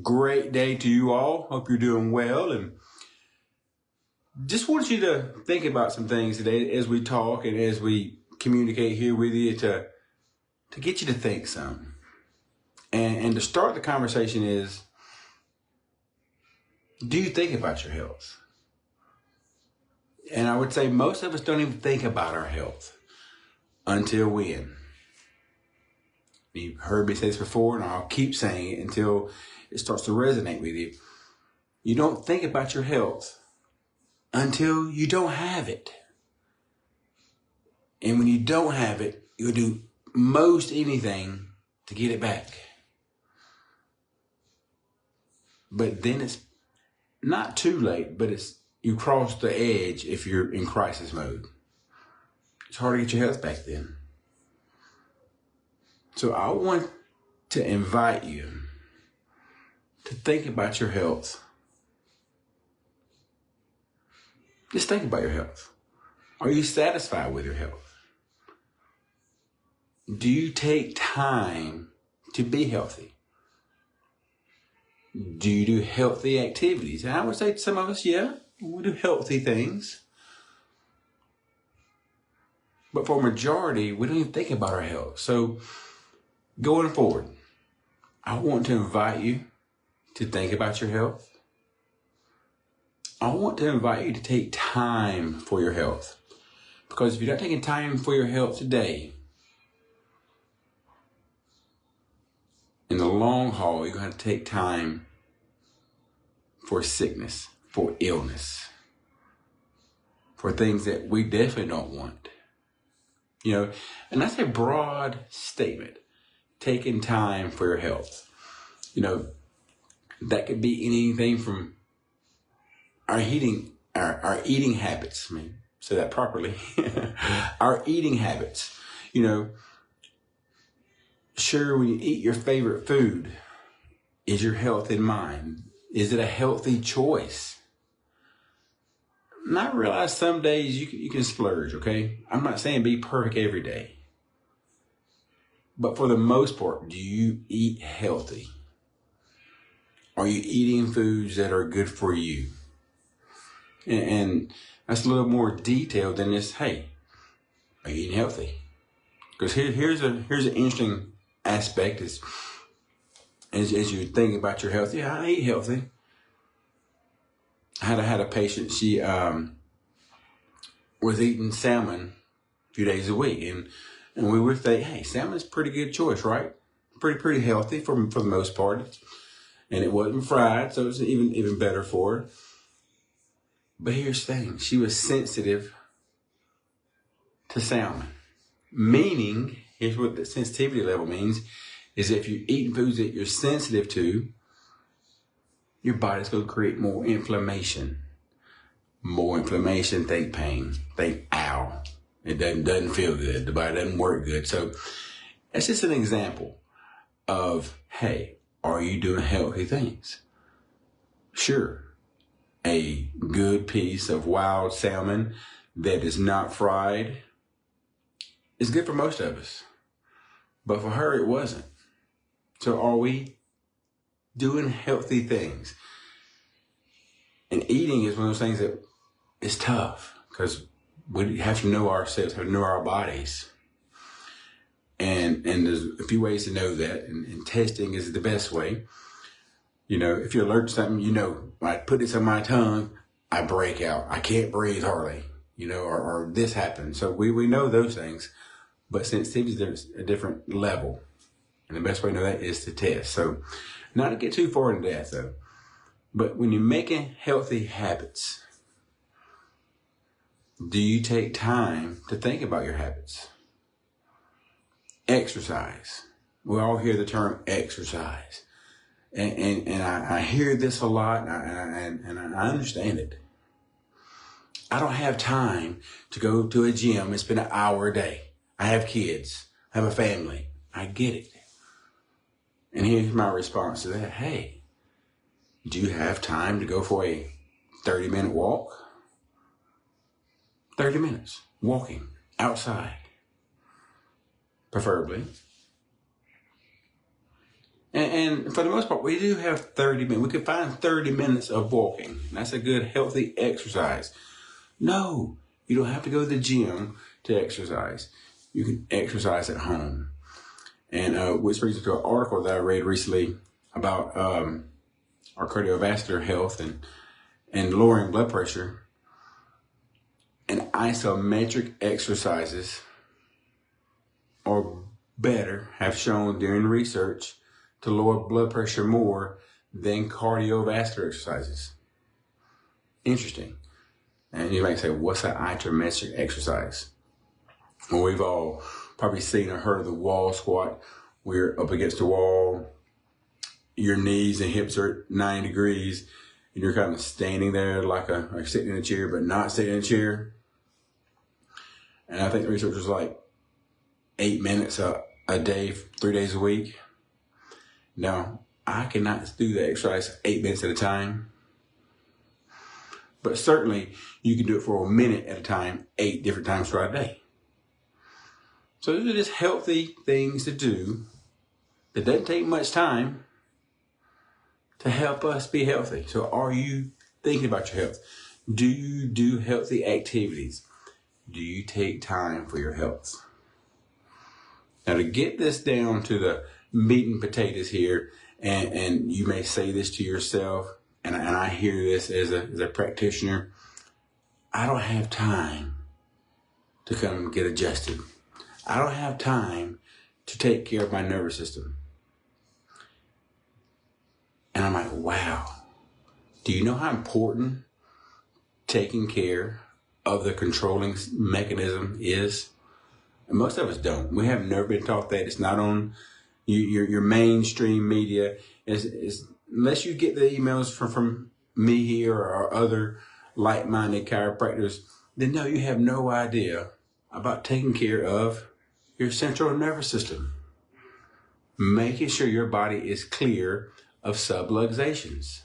Great day to you all. Hope you're doing well, and just want you to think about some things today as we talk and as we communicate here with you to get you to think some. And to start the conversation is, do you think about your health? And I would say most of us don't even think about our health until when. You've heard me say this before, and I'll keep saying it until it starts to resonate with you. You don't think about your health until you don't have it. And when you don't have it, you'll do most anything to get it back. But then it's not too late, but you cross the edge if you're in crisis mode. It's hard to get your health back then. So I want to invite you to think about your health. Just think about your health. Are you satisfied with your health? Do you take time to be healthy? Do you do healthy activities? And I would say to some of us, yeah, we do healthy things. But for a majority, we don't even think about our health. So going forward, I want to invite you to think about your health. I want to invite you to take time for your health. Because if you're not taking time for your health today, in the long haul, you're going to have to take time for sickness, for illness, for things that we definitely don't want. And that's a broad statement, taking time for your health. That could be anything from our eating habits. Say that properly. Our eating habits. Sure, when you eat your favorite food, is your health in mind? Is it a healthy choice? And I realize some days you can splurge, okay? I'm not saying be perfect every day. But for the most part, do you eat healthy? Are you eating foods that are good for you? And that's a little more detailed than this, hey, are you eating healthy? Because here's an interesting aspect is as you think about your health. Yeah, I eat healthy. I had a patient, she was eating salmon a few days a week, and we would say, hey, salmon's a pretty good choice, right? Pretty healthy for the most part. And it wasn't fried, so it was even better for her. But here's the thing, she was sensitive to salmon. Meaning, here's what the sensitivity level means, is if you're eating foods that you're sensitive to, your body's going to create more inflammation. More inflammation, think pain, think ow. It doesn't feel good. The body doesn't work good. So that's just an example of, hey, are you doing healthy things? Sure. A good piece of wild salmon that is not fried is good for most of us. But for her, it wasn't. So are we doing healthy things? And eating is one of those things that is tough because we have to know ourselves, have to know our bodies. And there's a few ways to know that, and testing is the best way. If you're allergic to something, when I put this on my tongue, I break out. I can't breathe hardly, or this happens. So we know those things, but sensitivity is a different level. And the best way to know that is to test. So not to get too far into that though, but when you're making healthy habits, do you take time to think about your habits? Exercise. We all hear the term exercise. And I hear this a lot, and I understand it. I don't have time to go to a gym and spend an hour a day. I have kids. I have a family. I get it. And here's my response to that. Hey, do you have time to go for a 30-minute walk? 30 minutes walking outside, preferably. And for the most part, we do have 30 minutes. We can find 30 minutes of walking. That's a good, healthy exercise. No, you don't have to go to the gym to exercise. You can exercise at home. And which brings us to an article that I read recently about our cardiovascular health and lowering blood pressure. And isometric exercises or better have shown during research to lower blood pressure more than cardiovascular exercises. Interesting. And you might say, what's an isometric exercise? Well, we've all probably seen or heard of the wall squat. We're up against the wall. Your knees and hips are at 90 degrees. And you're kind of standing there like sitting in a chair, but not sitting in a chair. And I think the research was like 8 minutes a day, 3 days a week. Now, I cannot do that exercise 8 minutes at a time. But certainly, you can do it for a minute at a time, 8 different times throughout the day. So these are just healthy things to do that doesn't take much time to help us be healthy. So are you thinking about your health? Do you do healthy activities? Do you take time for your health? Now, to get this down to the meat and potatoes here, and you may say this to yourself, and I hear this as a practitioner, I don't have time to come get adjusted. I don't have time to take care of my nervous system. And I'm like, wow, do you know how important taking care of the controlling mechanism is? And most of us don't. We have never been taught that. It's not on your mainstream media. It's, unless you get the emails from me here or other like-minded chiropractors, then no, you have no idea about taking care of your central nervous system. Making sure your body is clear of subluxations.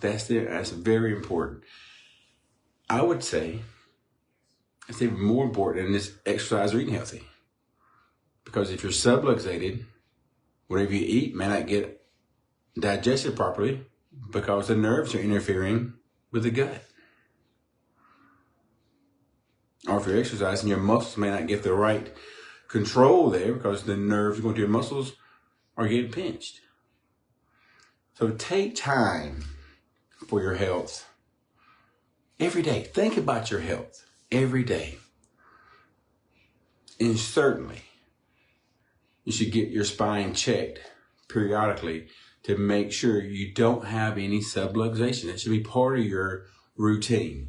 That's very important. I would say it's even more important than this exercise or eating healthy. Because if you're subluxated, whatever you eat may not get digested properly because the nerves are interfering with the gut. Or if you're exercising, your muscles may not get the right control there because the nerves going to your muscles are getting pinched. So take time for your health every day. Think about your health every day. And certainly, you should get your spine checked periodically to make sure you don't have any subluxation. It should be part of your routine.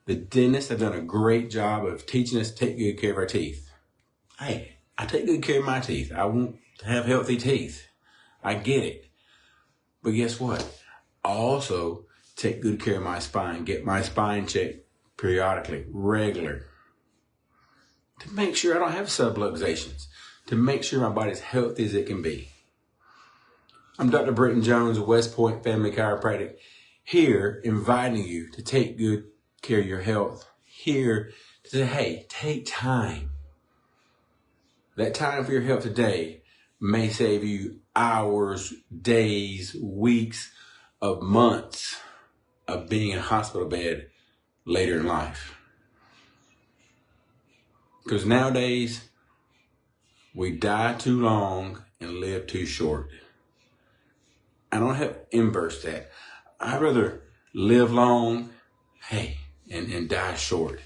The dentists have done a great job of teaching us to take good care of our teeth. Hey, I take good care of my teeth. I want to have healthy teeth. I get it. But guess what? I also take good care of my spine. Get my spine checked periodically, regular. To make sure I don't have subluxations. To make sure my body's healthy as it can be. I'm Dr. Britton Jones of West Point Family Chiropractic, here inviting you to take good care of your health. Here to say, hey, take time. That time for your health today may save you hours, days, weeks, of months of being in a hospital bed later in life. Because nowadays, we die too long and live too short. I don't have inverse that. I'd rather live long, and die short.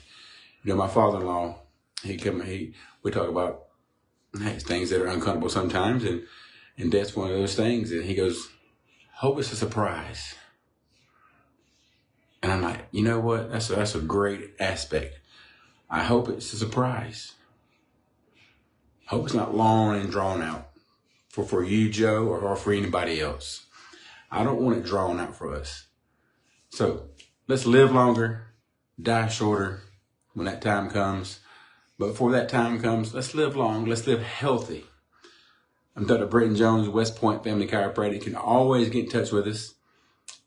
You know, my father-in-law, we talk about things that are uncomfortable sometimes, and that's one of those things. And he goes, hope it's a surprise. And I'm like, you know what? That's a great aspect. I hope it's a surprise. Hope it's not long and drawn out for you, Joe, or for anybody else. I don't want it drawn out for us. So let's live longer, die shorter when that time comes. But before that time comes, let's live long. Let's live healthy. I'm Dr. Britton Jones, West Point Family Chiropractic. You can always get in touch with us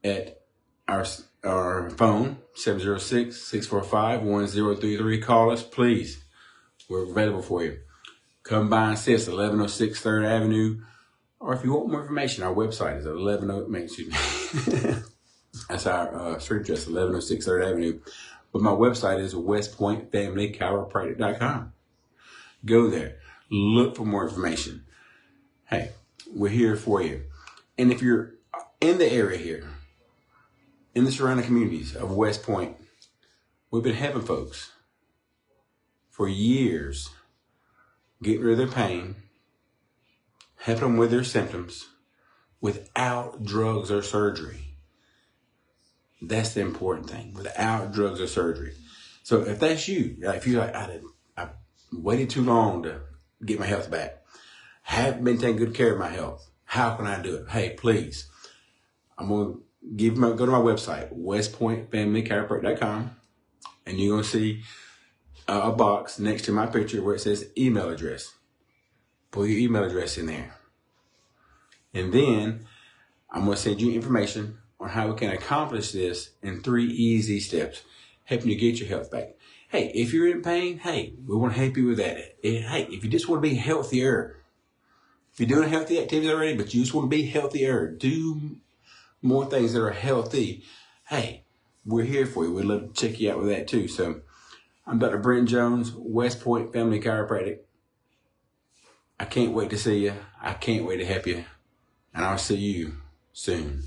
at our phone, 706-645-1033. Call us, please. We're available for you. come by and see us at 1106 3rd Avenue. Or if you want more information, our website is at 1106. That's our street address, 1106 3rd Avenue. But my website is westpointfamilychiropractic.com. Go there. Look for more information. Hey, we're here for you. And if you're in the area here, in the surrounding communities of West Point, we've been helping folks for years get rid of their pain, help them with their symptoms without drugs or surgery. That's the important thing, without drugs or surgery. So if that's you, if you're like, I waited too long to get my health back, haven't been taking good care of my health, how can I do it? Hey, please, I'm going to go to my website, westpointfamilychiropractic.com, and you're going to see a box next to my picture where it says email address. Put your email address in there. And then I'm going to send you information on how we can accomplish this in 3 easy steps, helping you get your health back. Hey, if you're in pain, hey, we want to help you with that. Hey, if you just want to be healthier, if you're doing healthy activities already, but you just want to be healthier, do more things that are healthy, hey, we're here for you. We'd love to check you out with that too. So I'm Dr. Brent Jones, West Point Family Chiropractic. I can't wait to see you. I can't wait to help you. And I'll see you soon.